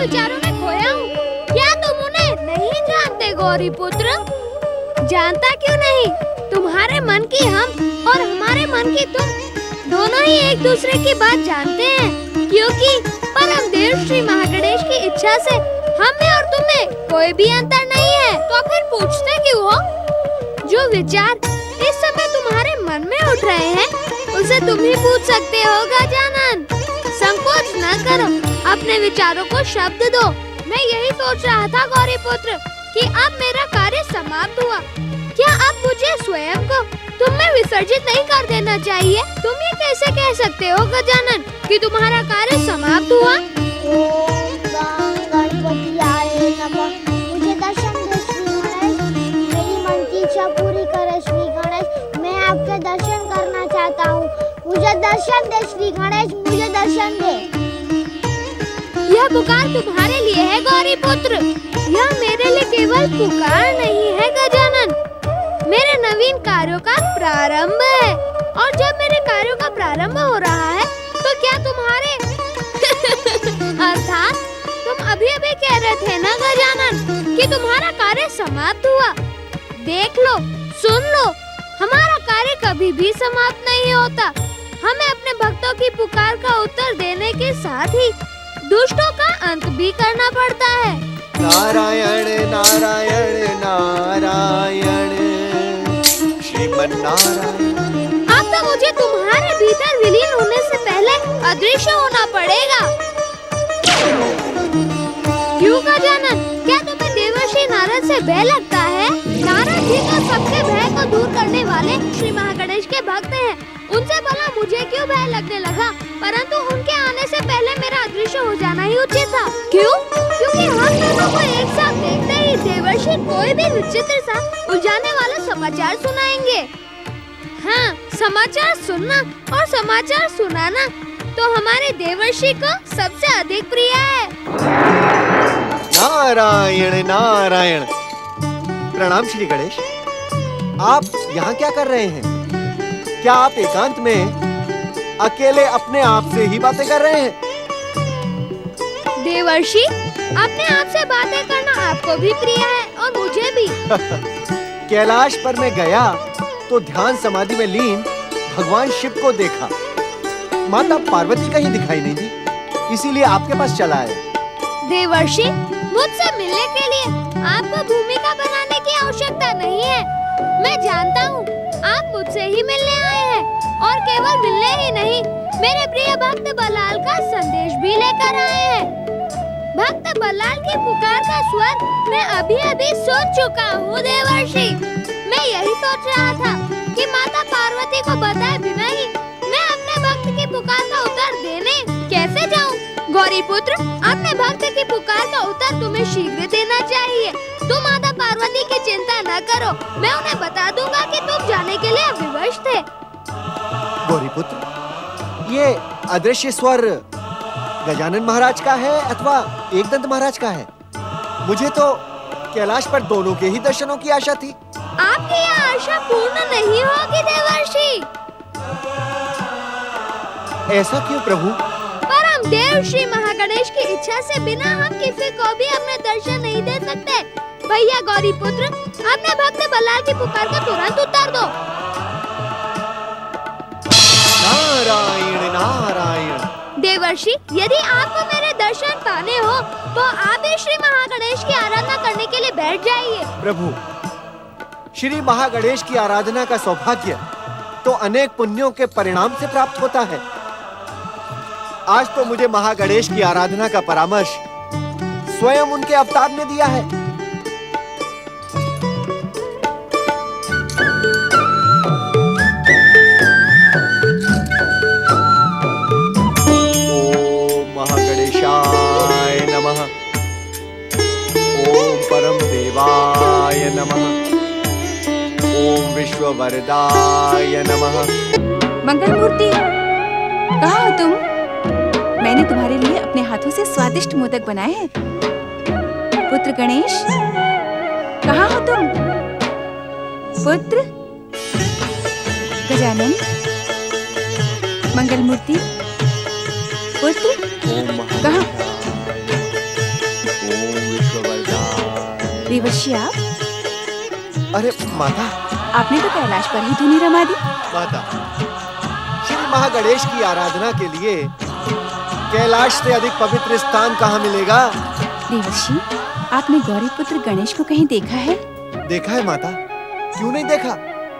विचारों में खोया हूँ। क्या तुम उन्हें नहीं जानते गौरी पुत्र? जानता क्यों नहीं? तुम्हारे मन की हम और हमारे मन की तुम दोनों ही एक दूसरे की बात जानते हैं, क्योंकि परम देव श्री महागणेश की इच्छा से हम में और तुम में कोई भी अंतर नहीं है। तो फिर पूछते क्यों हो? जो विचार इस समय तुम्हारे मन में उठ रहे हैं, उसे तुम ही पूछ सकते हो गजानन। संकोच न करो, अपने विचारों को शब्द दो। मैं यही सोच रहा था गौरी पुत्र कि अब मेरा कार्य समाप्त हुआ। क्या अब मुझे स्वयं को तुम में विसर्जित नहीं कर देना चाहिए? तुम ये कैसे कह सकते हो गजानन कि तुम्हारा कार्य समाप्त हुआ? ओम गणपतियाय नमः। मुझे दर्शन दे श्री गणेश, मेरी मन की इच्छा पूरी करे श्री गणेश। मैं आपके दर्शन करना चाहता हूँ, मुझे दर्शन दे श्री गणेश, मुझे दर्शन दे। यह पुकार तुम्हारे लिए है गौरी पुत्र, यह मेरे लिए केवल पुकार नहीं है गजानन, मेरे नवीन कार्यों का प्रारंभ है। और जब मेरे कार्यों का प्रारंभ हो रहा है, तो क्या तुम्हारे अर्थात तुम अभी अभी कह रहे थे ना गजानन कि तुम्हारा कार्य समाप्त हुआ। देख लो, सुन लो, हमारा कार्य कभी भी समाप्त नहीं होता। हमें अपने भक्तों की पुकार का उत्तर देने के साथ ही दुष्टों का अंत भी करना पड़ता है। नारायण नारायण नारायण श्रीमन नारायण। अब तो मुझे तुम्हारे भीतर विलीन होने से पहले अदृश्य होना पड़ेगा। क्यों गजानन, क्या तुम्हें देवर्षि नारद से भय लगता है? नारद जी तो सबके भय को दूर करने वाले श्री महागणेश के भक्त हैं। उनसे भला मुझे क्यों भय लगने लगा? परंतु उनके आने से पहले मेरा अदृश्य हो जाना ही उचित था। क्यों? क्योंकि हम दोनों को एक साथ देखते ही देवर्षि कोई भी विचित्र सा उलझाने वाला समाचार सुनाएंगे। हाँ, समाचार सुनना और समाचार सुनाना तो हमारे देवर्षि को सबसे अधिक प्रिय है। नारायण नारायण। प्रणाम श्री गणेश। आप यहाँ क्या कर रहे हैं? क्या आप एकांत में अकेले अपने आप से ही बातें कर रहे हैं? देवर्षि, अपने आप से बातें करना आपको भी प्रिय है और मुझे भी। कैलाश पर मैं गया तो ध्यान समाधि में लीन भगवान शिव को देखा। माता पार्वती कहीं दिखाई नहीं दी, इसीलिए आपके पास चला आया। देवर्षि, मुझसे मिलने के लिए आपको भूमिका बनाने की आवश्यकता नहीं है। मैं जानता हूँ आप मुझसे ही मिलने आए हैं, और केवल मिलने ही नहीं, मेरे प्रिय भक्त बलाल का संदेश भी लेकर आए हैं। भक्त बलाल की पुकार का स्वर मैं अभी अभी सुन चुका हूँ देवर्षि। मैं यही सोच रहा था कि माता पार्वती को बताए बिना ही मैं अपने भक्त की पुकार का उत्तर देने कैसे जाऊँ? गौरी पुत्र, अपने भक्त की पुकार का उत्तर तुम्हें शीघ्र देना चाहिए। तुम माता पार्वती की चिंता न करो, मैं उन्हें बता दूंगा कि तुम जाने के लिए विवश थे। गौरी पुत्र, ये अदृश्य स्वर गजानन महाराज का है अथवा एकदंत महाराज का है? मुझे तो कैलाश पर दोनों के ही दर्शनों की आशा थी। आपकी यह आशा पूर्ण नहीं होगी देवर्षि। ऐसा क्यों प्रभु? परम देव श्री महागणेश की इच्छा से बिना हम किसी को भी अपने दर्शन नहीं दे सकते। भैया गौरी पुत्र, अपने भक्त बलाल की पुकार का तुरंत उत्तर दो। नारायण नारायण। देवर्षि, यदि आपको मेरे दर्शन पाने हो तो आप भी श्री महागणेश की आराधना करने के लिए बैठ जाइए। प्रभु, श्री महागणेश की आराधना का सौभाग्य तो अनेक पुण्यों के परिणाम से प्राप्त होता है। आज तो मुझे महागणेश की आराधना का परामर्श स्वयं उनके अवतार ने दिया है। ओम महागणेशाय नमः। ओम परम देवाय नमः। ओम विश्ववरदाय नमः। मंगलमूर्ति, कहाँ हो तुम? मैंने तुम्हारे लिए अपने हाथों से स्वादिष्ट मोदक बनाए हैं। पुत्र गणेश, कहाँ हो तुम? पुत्र गजानन, मंगलमूर्ति, पुत्र कहाँ? देवर्षि आप अरे माता, आपने तो कैलाश पर ही धुनी रमा दी। माता, श्री महागणेश की आराधना के लिए कैलाश से अधिक पवित्र स्थान कहाँ मिलेगा? देवर्षि, आपने गौरी पुत्र गणेश को कहीं देखा है? देखा है माता, क्यों नहीं देखा?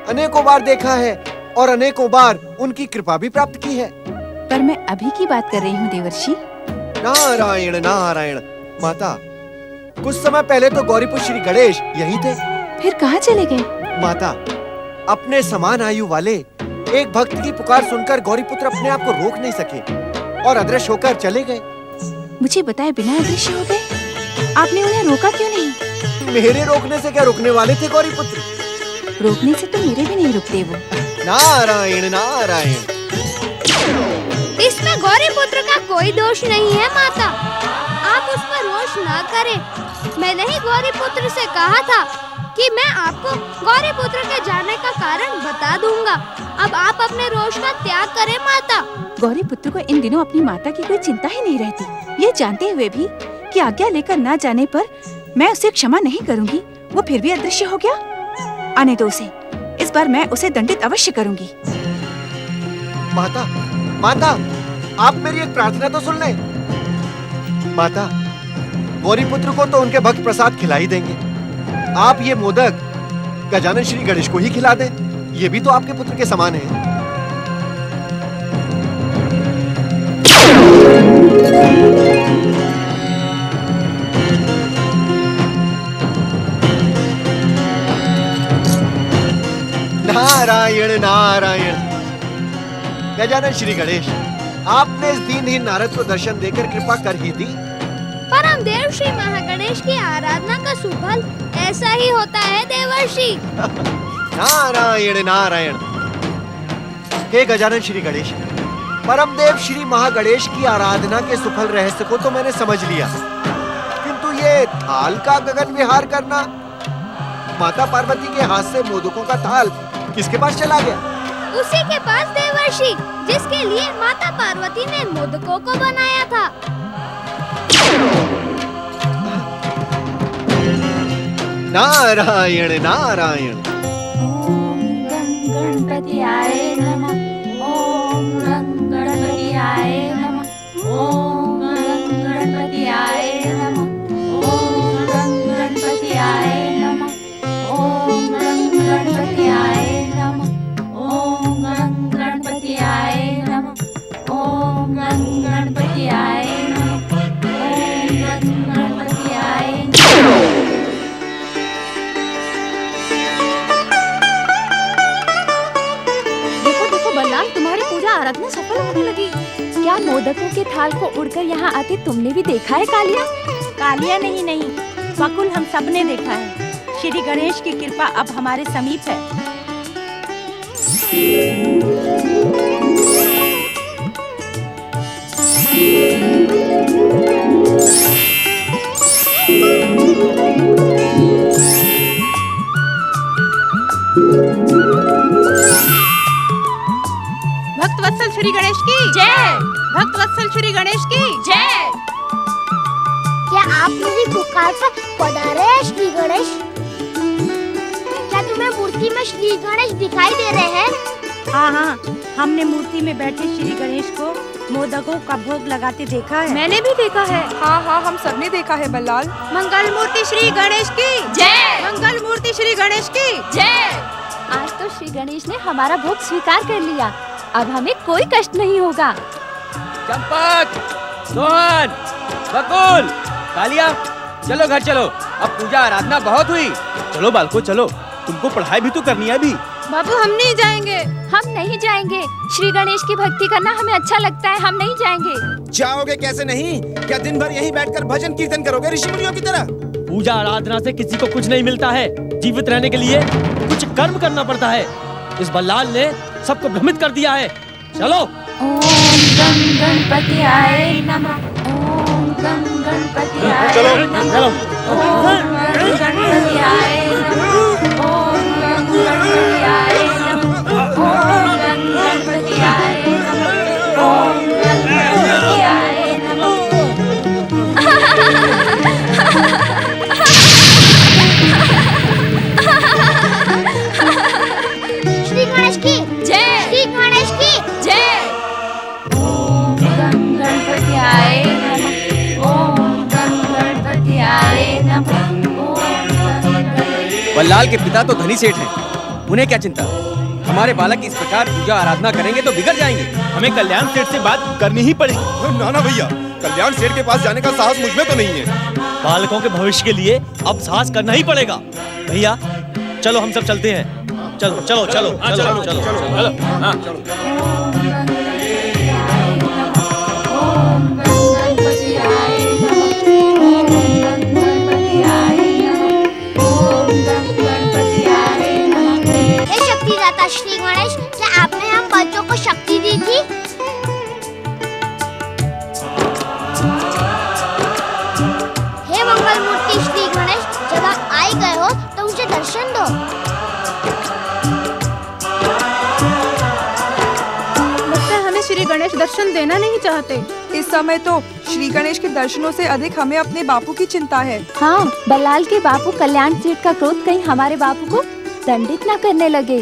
अनेकों बार देखा है और अनेकों बार उनकी कृपा भी प्राप्त की है। पर मैं अभी की बात कर रही हूँ देवर्षि। नारायण नारायण। माता, कुछ समय पहले तो गौरीपुत्र श्री गणेश यही थे। फिर कहाँ चले गए? माता, अपने समान आयु वाले एक भक्त की पुकार सुनकर गौरीपुत्र अपने आप को रोक नहीं सके और अदृश्य होकर चले गए। मुझे बताए बिना अदृश्य हो गए? आपने उन्हें रोका क्यों नहीं? मेरे रोकने से क्या रुकने वाले थे गौरीपुत्र? रोकने से तो मेरे भी नहीं रुकते वो। नारायण नारायण। इसमें गौरीपुत्र का कोई दोष नहीं है माता, आप उस पर रोष न करें। मैंने ही गौरीपुत्र से कहा था कि मैं आपको गौरीपुत्र के जाने का कारण बता दूंगा। अब आप अपने रोष का त्याग करें माता। गौरी पुत्र को इन दिनों अपनी माता की कोई चिंता ही नहीं रहती। ये जानते हुए भी कि आज्ञा लेकर न जाने पर मैं उसे क्षमा नहीं करूंगी, वो फिर भी अदृश्य हो गया। आने दो उसे, इस बार मैं उसे दंडित अवश्य करूंगी। माता, माता, आप मेरी एक प्रार्थना तो सुन लें। माता, गौरीपुत्र को तो उनके भक्त प्रसाद खिला ही देंगे। आप ये मोदक गजानन श्री गणेश को ही खिला दें, ये भी तो आपके पुत्र के समान है। नारायण नारायण। गजानन श्री गणेश, आपने इस दीनहीन नारद को दर्शन देकर कृपा कर ही दी। परम देव श्री महागणेश की आराधना का सुफल ऐसा ही होता है देवर्षि। नारायण नारायण। हे गजानन श्री गणेश, परम देव श्री महागणेश की आराधना के सुफल रहस्य को तो मैंने समझ लिया, किंतु ये थाल का गगन विहार करना, माता पार्वती के हाथ से मोदकों का थाल किसके पास चला गया? उसी के पास देवर्षि, जिसके लिए माता पार्वती ने मोदकों को बनाया था। नारायण नारायण। ओम गणपतियाय नमः। ओम गणपतियाय नमः। ओम गणपतियाय नमः। ओम गणपतियाय नमः। ओम गणपतियाय नमः। ओम गणपतियाय नमः। ओम गणपतियाय नमः। ओम गणपतियाय नमः। बलराम, तुम्हारी पूजा आराधना सफल होने लगी। क्या मोदकों के थाल को उड़कर यहाँ आते तुमने भी देखा है कालिया? कालिया नहीं, वकुल हम सब ने देखा है। श्री गणेश की कृपा अब हमारे समीप है। भक्त वत्सल श्री गणेश की जय। भक्त वत्सल श्री गणेश की जय। क्या आप मेरी पुकार पर पधारे हैं श्री गणेश? क्या तुम्हें मूर्ति में श्री गणेश दिखाई दे रहे हैं? हाँ, हमने मूर्ति में बैठे श्री गणेश को मोदकों का भोग लगाते देखा है। मैंने भी देखा है। हाँ, हम सबने देखा है बललाल। मंगल मूर्ति श्री गणेश की जय। मंगल मूर्ति श्री गणेश की जय। आज तो श्री गणेश ने हमारा भोग स्वीकार कर लिया, अब हमें कोई कष्ट नहीं होगा। चंपक, सोहन, बकुल, कालिया, चलो घर चलो। अब पूजा आराधना बहुत हुई। चलो बालको चलो, तुमको पढ़ाई भी तो करनी है अभी। बाबू, हम नहीं जाएंगे। हम नहीं जाएंगे। श्री गणेश की भक्ति करना हमें अच्छा लगता है, हम नहीं जाएंगे। जाओगे कैसे नहीं? क्या दिन भर यहीं बैठकर भजन कीर्तन करोगे ऋषि मुनियों की तरह? पूजा आराधना से किसी को कुछ नहीं मिलता है। जीवित रहने के लिए कुछ कर्म करना पड़ता है। इस बल्लाल ने सबको भ्रमित कर दिया है। चलो। ओम गणपतियाय नमः। ओम गणपतियाय चलो, नमः। चलो। ओम गणपतियाय नमः। ओम गणपतियाय नमः। ओम गणपतियाय नमः। ओम गणपतियाय नमः। बल्लाल के पिता तो धनी सेठ हैं, उन्हें क्या चिंता। हमारे बालक इस प्रकार पूजा आराधना करेंगे तो बिगड़ जाएंगे। हमें कल्याण सेठ से बात करनी ही पड़ेगी। ना ना भैया, कल्याण सेठ के पास जाने का साहस मुझ में तो नहीं है। बालकों के भविष्य के लिए अब साहस करना ही पड़ेगा। भैया चलो हम सब चलते हैं। चलो चलो चलो चलो चलो चलो। हे शक्तिदाता श्री गणेश, क्या आपने हम बच्चों को शक्ति दी थी? हे मंगल मूर्ति श्री गणेश, जब आप आई गए हो तो मुझे दर्शन दो। लगता है हमें श्री गणेश दर्शन देना नहीं चाहते। इस समय तो श्री गणेश के दर्शनों से अधिक हमें अपने बापू की चिंता है। हाँ, बल्लाल के बापू कल्याण सेठ का क्रोध कहीं हमारे बापू को दंडित न करने लगे।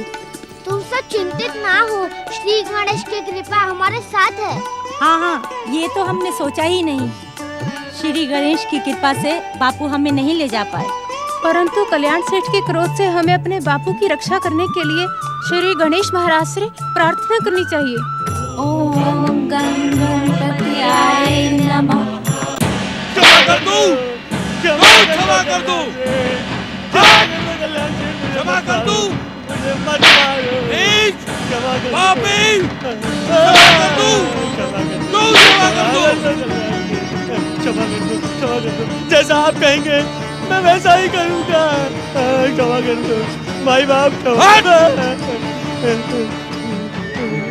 तुम सब चिंतित ना हो, श्री गणेश की कृपा हमारे साथ है। हाँ हाँ, ये तो हमने सोचा ही नहीं। श्री गणेश की कृपा से बापू हमें नहीं ले जा पाए, परंतु कल्याण सेठ के क्रोध से हमें अपने बापू की रक्षा करने के लिए श्री गणेश महाराज से प्रार्थना करनी चाहिए। ओम गणपतयाय नमः। क्षमा कर दो, क्षमा कर दो, क्षमा कर दो, मत मारो, पापी, क्षमा कर दो, क्षमा कर दो, जैसा आप कहेंगे मैं वैसा ही करूँगा। क्षमा कर दो भाई बाप।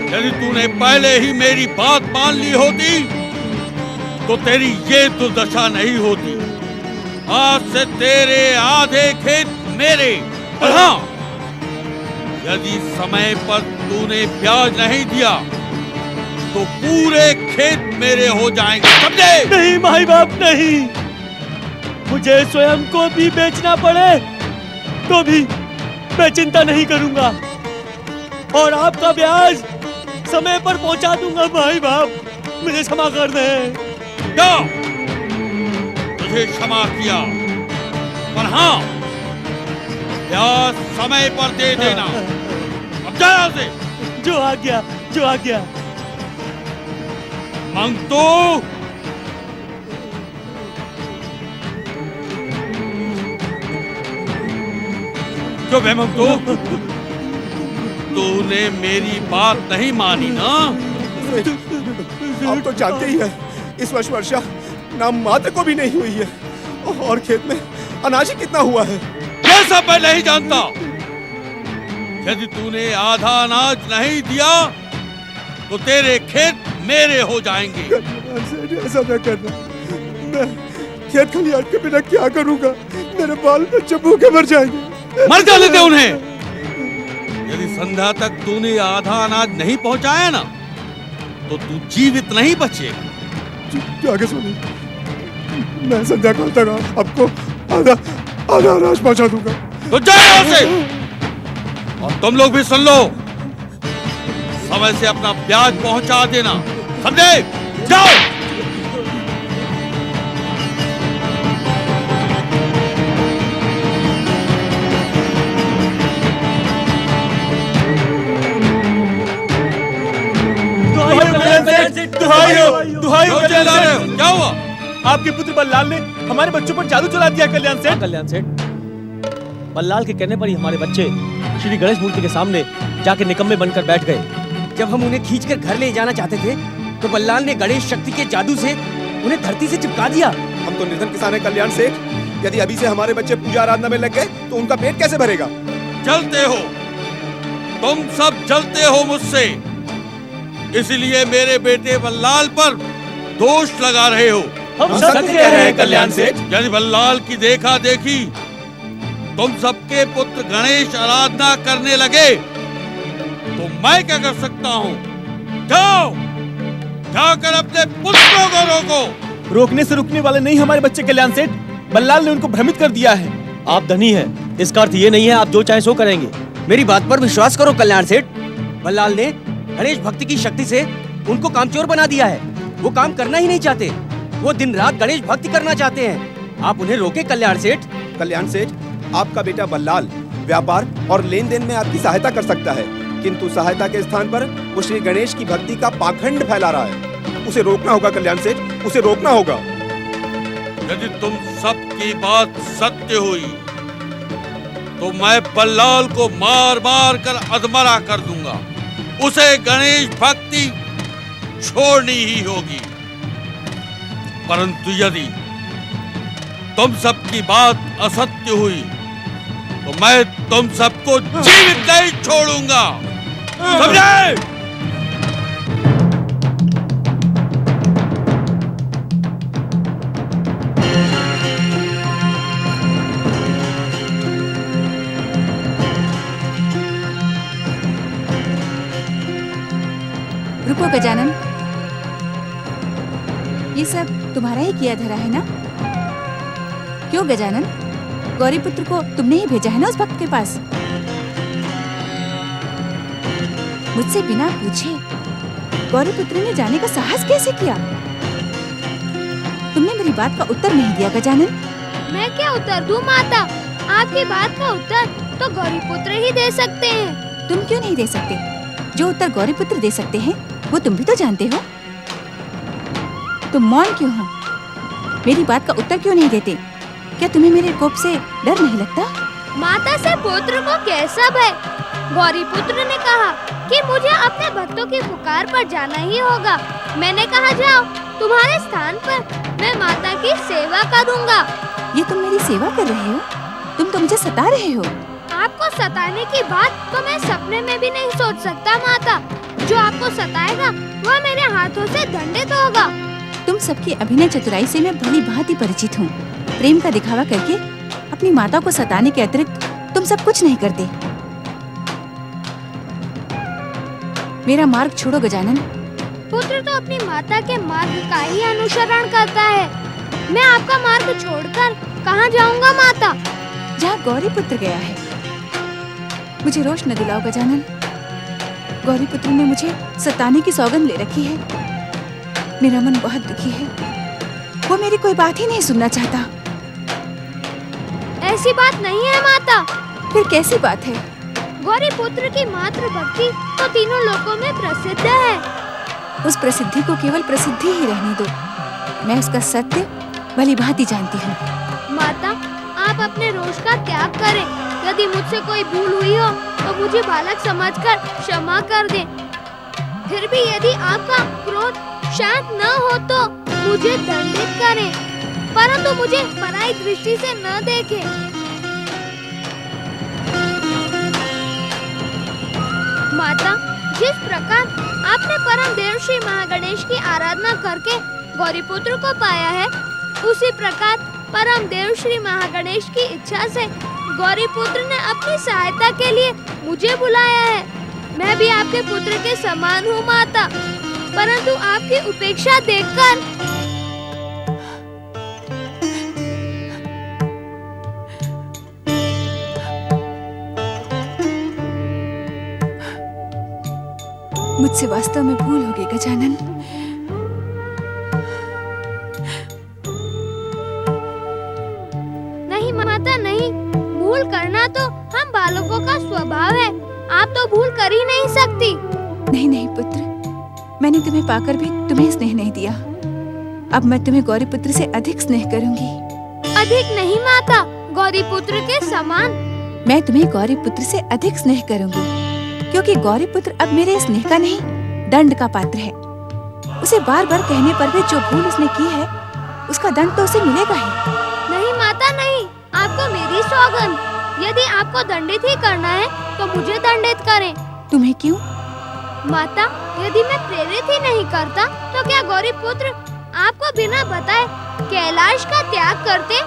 यदि तूने पहले ही मेरी बात मान ली होती तो तेरी ये दुर्दशा नहीं होती। आज से तेरे आधे खेत मेरे, और हाँ, यदि समय पर तूने ब्याज नहीं दिया तो पूरे खेत मेरे हो जाएंगे, समझे? नहीं भाई बाप नहीं, मुझे स्वयं को भी बेचना पड़े तो भी मैं चिंता नहीं करूंगा और आपका ब्याज समय पर पहुंचा दूंगा। भाई बाप मुझे क्षमा कर दे। क्या तुझे क्षमा किया, पर हाँ, ब्याज समय पर दे देना। अब जा यहाँ से। जो आ गया, जो आ गया। मंगतू, जो बे मंगतू, तूने मेरी बात नहीं मानी ना? आप तो जानते ही हैं, इस वर्ष वर्षा नाम मात्र को भी नहीं हुई है और खेत में अनाज ही कितना हुआ है। ये सब मैं नहीं जानता। यदि तूने आधा अनाज नहीं दिया तो तेरे खेत मेरे हो जाएंगे। ऐसा न करना, मैं खेत खलिहान के बिना क्या करूंगा? मेरे बाल बच्चे भूखे मर जाएंगे। मर जाने दे उन्हें। यदि संध्या तक तूने आधा अनाज नहीं पहुंचाया ना तो तू जीवित नहीं बचेगा। आगे सुनिए, मैं संध्या काल तक आपको आधा अनाज पहुंचा दूंगा। तो जाओ यहाँ से। और तुम लोग भी सुन लो, समय से अपना ब्याज पहुंचा देना, समझे? जाओ। क्या हुआ? आपके पुत्र बल्लाल ने हमारे बच्चों पर जादू चला दिया। कल्याण सेठ, कल्याण सेठ, बल्लाल के कहने पर ही हमारे बच्चे श्री गणेश मूर्ति के सामने जाके निकम्मे बनकर बैठ गए। जब हम उन्हें खींचकर घर ले जाना चाहते थे तो बल्लाल ने गणेश शक्ति के जादू से उन्हें धरती से चिपका दिया। हम तो निर्धन किसान हैं कल्याण सेठ। यदि अभी से हमारे बच्चे पूजा आराधना में लग गए तो उनका पेट कैसे भरेगा? जलते हो, तुम सब जलते हो मुझसे, इसलिए मेरे बेटे बल्लाल पर दोष लगा रहे हो। हम सत्य कह रहे हैं कल्याण सेठ। यदि बल्लाल की देखा देखी तुम सबके पुत्र गणेश आराधना करने लगे तो मैं क्या कर सकता हूँ? जाओ, जाकर अपने पुत्रों को रोको। रोकने से रुकने वाले नहीं हमारे बच्चे कल्याण सेठ। बल्लाल ने उनको भ्रमित कर दिया है। आप धनी हैं, इसका अर्थ ये नहीं है आप जो चाहे सो करेंगे। मेरी बात पर विश्वास करो कल्याण सेठ। बल्लाल ने गणेश भक्ति की शक्ति से उनको कामचोर बना दिया है। वो काम करना ही नहीं चाहते, वो दिन रात गणेश भक्ति करना चाहते हैं। आप उन्हें रोके कल्याण सेठ। कल्याण सेठ, आपका बेटा बल्लाल व्यापार और लेन देन में आपकी सहायता कर सकता है, किंतु सहायता के स्थान पर वो श्री गणेश की भक्ति का पाखंड फैला रहा है। उसे रोकना होगा कल्याण सेठ, उसे रोकना होगा। यदि तुम सबकी बात सत्य हुई तो मैं बल्लाल को मार मार कर अधमरा कर दूंगा। उसे गणेश भक्ति छोड़नी ही होगी। परंतु यदि तुम सबकी बात असत्य हुई तो मैं तुम सबको जीवित नहीं छोड़ूंगा, समझे? रुको गजानन, ये सब तुम्हारा ही किया धरा है ना? क्यों गजानन, गौरी पुत्र को तुमने ही भेजा है ना उस भक्त के पास? मुझसे बिना पूछे गौरी पुत्र ने जाने का साहस कैसे किया? तुमने मेरी बात का उत्तर नहीं दिया गजानन। मैं क्या उत्तर दूं माता? आपकी बात का उत्तर तो गौरी पुत्र ही दे सकते हैं। तुम क्यों नहीं दे सकते? जो उत्तर गौरी पुत्र दे सकते हैं वो तुम भी तो जानते हो। तुम मौन क्यों हो? मेरी बात का उत्तर क्यों नहीं देते? क्या तुम्हें मेरे कोप से डर नहीं लगता? माता से पुत्र को कैसा भय? गौरी पुत्र ने कहा कि मुझे अपने भक्तों की पुकार पर जाना ही होगा। मैंने कहा जाओ, तुम्हारे स्थान पर मैं माता की सेवा करूंगा। ये तुम मेरी सेवा कर रहे हो? तुम तो मुझे सता रहे हो। आपको सताने की बात तो मैं सपने में भी नहीं सोच सकता माता। जो आपको सताएगा वह मेरे हाथों से दंडित होगा। तुम सबकी अभिनय चतुराई से मैं भली भांति परिचित हूँ। प्रेम का दिखावा करके अपनी माता को सताने के अतिरिक्त तुम सब कुछ नहीं करते। मेरा मार्ग छोड़ो गजानन। पुत्र तो अपनी माता के मार्ग का ही अनुसरण करता है। मैं आपका मार्ग छोड़कर कहाँ जाऊँगा माता? जहाँ गौरी पुत्र गया है। मुझे रोष न दिलाओ गजानन। गौरी पुत्र ने मुझे सताने की सौगंध ले रखी है। मेरा मन बहुत दुखी है। वो मेरी कोई बात ही नहीं सुनना चाहता। ऐसी बात नहीं है माता। फिर कैसी बात है? गौरी पुत्र की मातृ भक्ति तो तीनों लोकों में प्रसिद्ध है। उस प्रसिद्धि को केवल प्रसिद्धि ही रहने दो। मैं उसका सत्य भली भांति जानती हूँ। माता, आप अपने रोष का त्याग करें। यदि मुझसे कोई भूल हुई हो तो मुझे बालक समझकर क्षमा कर दें। फिर भी यदि आपका क्रोध शांत न हो तो मुझे दंडित करें, परंतु मुझे पराई दृष्टि से न देखें। माता, जिस प्रकार आपने परम देव श्री महागणेश की आराधना करके गौरी पुत्र को पाया है, उसी प्रकार परम देव श्री महागणेश की इच्छा से गौरी पुत्र ने अपनी सहायता के लिए मुझे बुलाया है। मैं भी आपके पुत्र के समान हूँ माता, परंतु आपकी उपेक्षा देखकर मुझसे वास्तव में भूल हो गई गजानन। नहीं माता, नहीं। भूल करना तो हम बालकों का स्वभाव है। आप तो भूल कर ही नहीं सकती। नहीं नहीं पुत्र, मैंने तुम्हें पाकर भी तुम्हें स्नेह नहीं दिया। अब मैं तुम्हें गौरी पुत्र से अधिक स्नेह करूंगी। अधिक नहीं माता, गौरी पुत्र के समान। मैं तुम्हें गौरी पुत्र से अधिक स्नेह करूंगी, क्योंकि गौरी पुत्र अब मेरे स्नेह का नहीं, दंड का पात्र है। उसे बार बार कहने पर भी जो भूल उसने की है, उसका दंड तो उसे मिलेगा ही। नहीं माता, नहीं। आपको मेरी सौगंध, यदि आपको दंडित ही करना है तो मुझे दंडित करें। तुम्हें क्यों? माता, यदि मैं प्रेरित ही नहीं करता तो क्या गौरी पुत्र आपको बिना बताए कैलाश का त्याग करते?